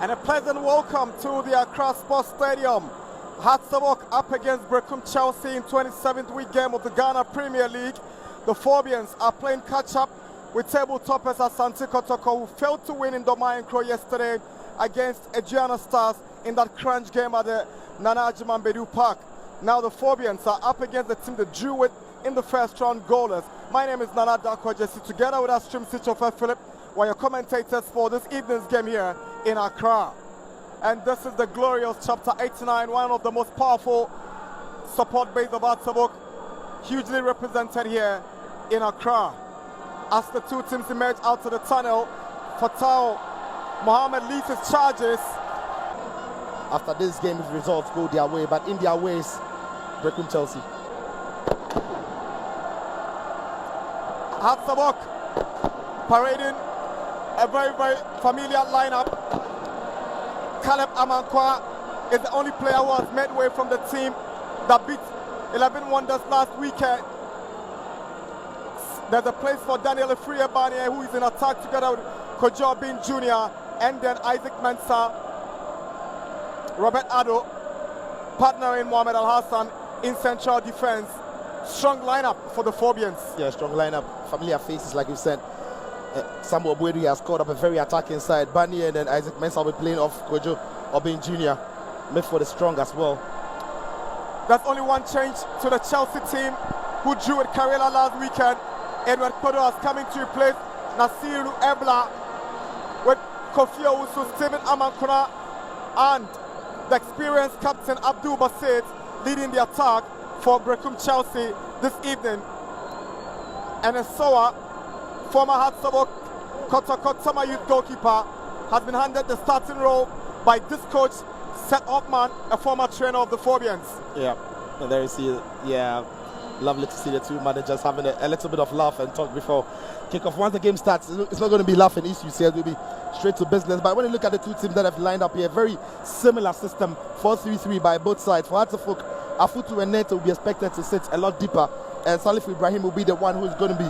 And a pleasant welcome to the Accra Sports Stadium. Hearts of Oak up against Berekum Chelsea in 27th week game of the Ghana Premier League. The Phobians are playing catch-up with table toppers Asante Kotoko, who failed to win in Doma Nkro yesterday against Adriana Stars in that crunch game at the Nana Ajimambedu Park. Now the Phobians are up against the team that drew with in the first round goalless. My name is Nana Dakwa Jesse, together with our stream Sichofer Philip, while your commentators for this evening's game here in Accra. And this is the glorious chapter 89, one of the most powerful support base of Hearts of Oak, hugely represented here in Accra. As the two teams emerge out of the tunnel, Fatal Mohammed leads his charges. After this game, if results go their way, but in their ways, Berekum Chelsea. Hearts of Oak parading a very, very familiar lineup. Caleb Amankwa is the only player who has made way from the team that beat 11 Wonders last weekend. There's a place for Daniel Efriebane, who is in attack together with Kojo Bin Jr. and then Isaac Mensah, Robert Addo, partnering Mohamed Al Hassan in central defense. Strong lineup for the Phobians. Yeah, strong lineup. Familiar faces, like you said. Samuel Bwedi has scored up a very attacking side. Bani and then Isaac Mensah will be playing off Kojo Obin Jr. Midfield is strong as well. There's only one change to the Chelsea team, who drew with Karela last weekend. Edward Kodo has come in to replace Nasiru Ebla, with Kofi Owusu, Stephen Amankuna, and the experienced captain Abdul Basit leading the attack for Berekum Chelsea this evening. And Esoa, former Hearts of Oak Kotoko youth goalkeeper, has been handed the starting role by this coach, Seth Hoffman, a former trainer of the Phobians. Yeah, and there you see, yeah, lovely to see the two managers having a little bit of laugh and talk before kickoff. Once the game starts, it's not going to be laughing issues here, it will be straight to business. But when you look at the two teams that have lined up here, very similar system, 4-3-3 by both sides. For Hearts of Oak, Afutu and Neto will be expected to sit a lot deeper, and Salif Ibrahim will be the one who's going to be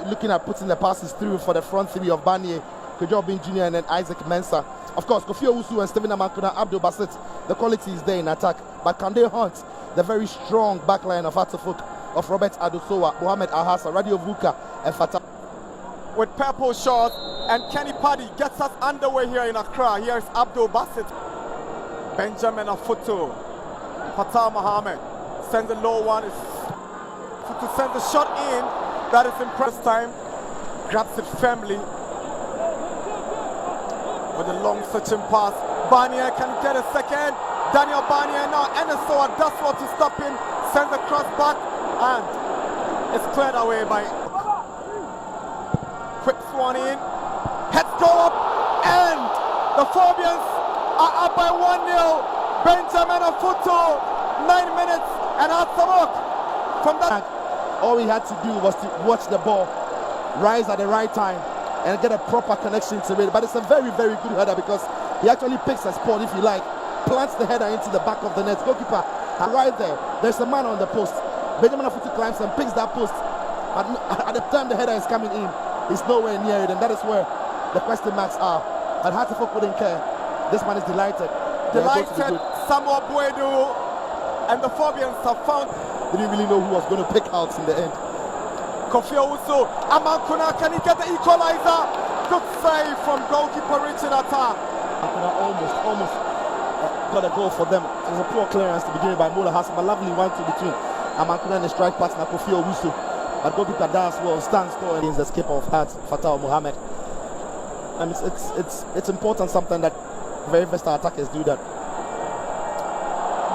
looking at putting the passes through for the front three of Banye, Kojo Bin Jr. and then Isaac Mensah. Of course, Kofi Owusu and Stephen Amankuna, Abdul Basit, the quality is there in attack. But can they hunt the very strong backline of Hearts of Oak, of Robert Adusowa, Mohamed Ahassa, Radio Vuka, and Fatah? With purple shorts, and Kenny Paddy gets us underway here in Accra. Here's Abdul Basit. Benjamin Afutu. Fatah Mohamed sends a low one. Afutu sends a shot in. That is impressive time. Grabs it firmly. With a long searching pass. Barnier can get a second. Daniel Barnier now. Enesoa does what to stop him. Sends a cross back. And it's cleared away by. Quick swan in. Heads go up. And the Phobians are up by 1-0. Benjamin Afutu. 9 minutes. And Hearts of Oak from that. All he had to do was to watch the ball rise at the right time and get a proper connection to it. But it's a very, very good header, because he actually picks a spot, if you like, plants the header into the back of the net. Goalkeeper right there. There's a man on the post. Benjamin Afutu climbs and picks that post. At the time the header is coming in, he's nowhere near it, and that is where the question marks are. But Hearts of Oak wouldn't care. This man is delighted. Delighted. Samuel Bwedi and the Phobians have found. They didn't really know who was going to pick out in the end. Kofi Owusu, Amankuna, can he get the equalizer? Good save from goalkeeper Richard Atta. Amankuna almost got a goal for them. It was a poor clearance to begin by Mola Hassan, a lovely one to between Amankuna and the strike partner Kofi Owusu. But goalkeeper does well, stands tall against the skipper of Hearts, Fatah Mohamed. And it's important, something that very versatile attackers do that.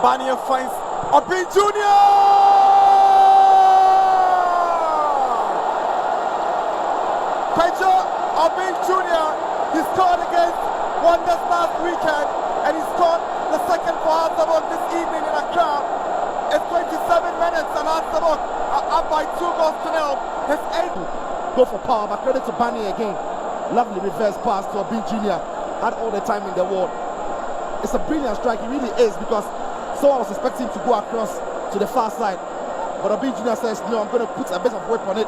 Barnier finds Obin Jr. Kojo Obin Jr. He scored against Wonders last weekend, and he scored the second for Hearts of Oak this evening in Accra. It's 27 minutes, and Hearts of Oak are up by 2-0. His 8th. Go for power, but credit to Bani again. Lovely reverse pass to Obin Jr. Had all the time in the world. It's a brilliant strike, it really is, because so I was expecting him to go across to the far side. But Obin Jr. says, no, I'm going to put a bit of weight on it.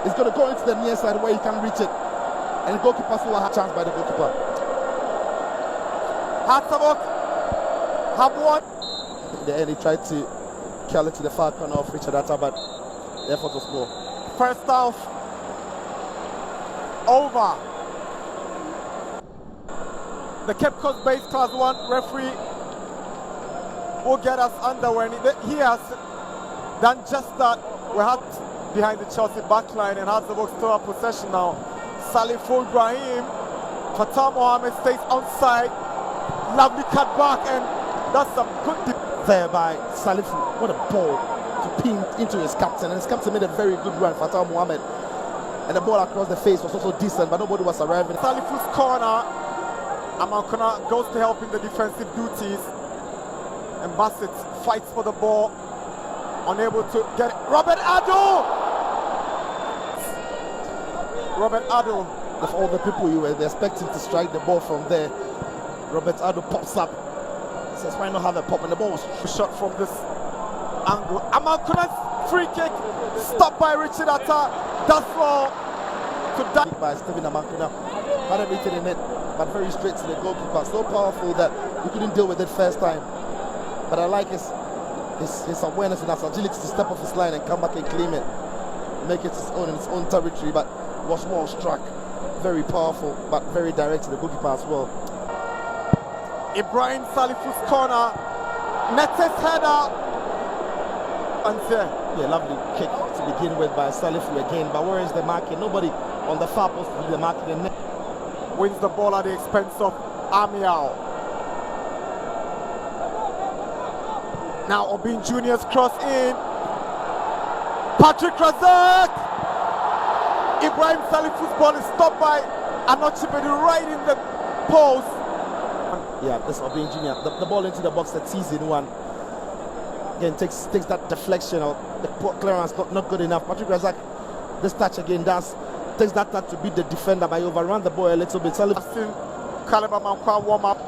It's going to go into the near side where he can reach it. And the goalkeeper still had a chance by the goalkeeper. Hatzabok have won. In the end, he tried to curl it to the far corner of Richard Atta, but the effort was poor. First half over. The Cape Coast Base Class 1 referee will get us underway. He has done just that. We're hot behind the Chelsea backline, and Hatzabok still have possession now. Saliful Ibrahim, Fatah Mohammed stays onside. Lovely cut back, and that's some good there by Saliful. What a ball to pin into his captain, and his captain made a very good run, Fatah Mohammed. And the ball across the face was also decent, but nobody was arriving. Saliful's corner. Amankona goes to help in the defensive duties, and Bassett fights for the ball, unable to get it. Robert Addo! Robert Addo. Of all the people you were expecting to strike the ball from there, Robert Addo pops up. He says, why not have a pop? And the ball was shot from this angle. Amankona's free kick, stopped by Richard Atta. That's all to die by Stephen Amankona. Had everything in it, but very straight to the goalkeeper. So powerful that he couldn't deal with it first time. But I like his awareness and his agility to step off his line and come back and claim it, make it his own in his own territory. But was well struck, very powerful, but very direct to the goalkeeper as well. Ibrahim Saliful's corner, Netes header, and yeah, lovely kick to begin with by Saliful again. But where is the marking? Nobody on the far post to do the marking. Wins the ball at the expense of Amiao. Now Obin Junior's cross in. Patrick Razak. Ibrahim Saliful's ball is stopped by Anochibedi right in the post. Yeah, this Obin Junior. The ball into the box that season one. Again, takes that deflection or the clearance not good enough. Patrick Razak, this touch again takes that touch to beat the defender, but he overran the ball a little bit. Caliber Mankwa warm up,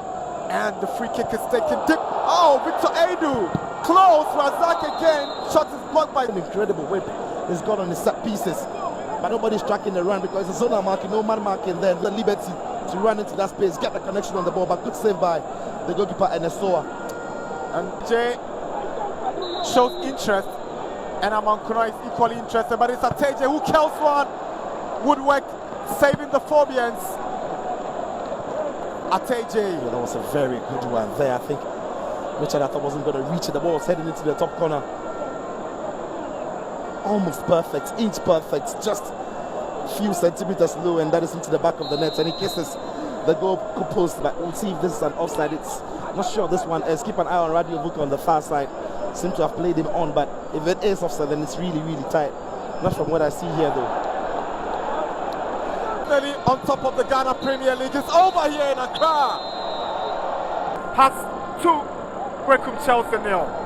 and the free kick is taken deep. Oh, Victor Edu, close. Razak again, shot is blocked by an incredible whip. He's got on his set pieces, but nobody's tracking the run because it's a zonal marking, no man marking. Then the liberty to run into that space, get the connection on the ball, but good save by the goalkeeper Enesoa. And Jay shows interest, and Amankona is equally interested, but it's Ateje who kills one. Woodwork saving the Phobians. Ateje. Yeah, that was a very good one there. I think Richard Atta wasn't going to reach it. The ball was heading into the top corner. Almost perfect, inch perfect, just a few centimeters low, and that is into the back of the net. And he kisses the goal post, but we'll see if this is an offside. It's not sure this one is. Keep an eye on Radio Book on the far side. Seem to have played him on, but if it is offside, then it's really, really tight. Not from what I see here, though. On top of the Ghana Premier League is over here in Accra. Has 2, Berekum Chelsea 0.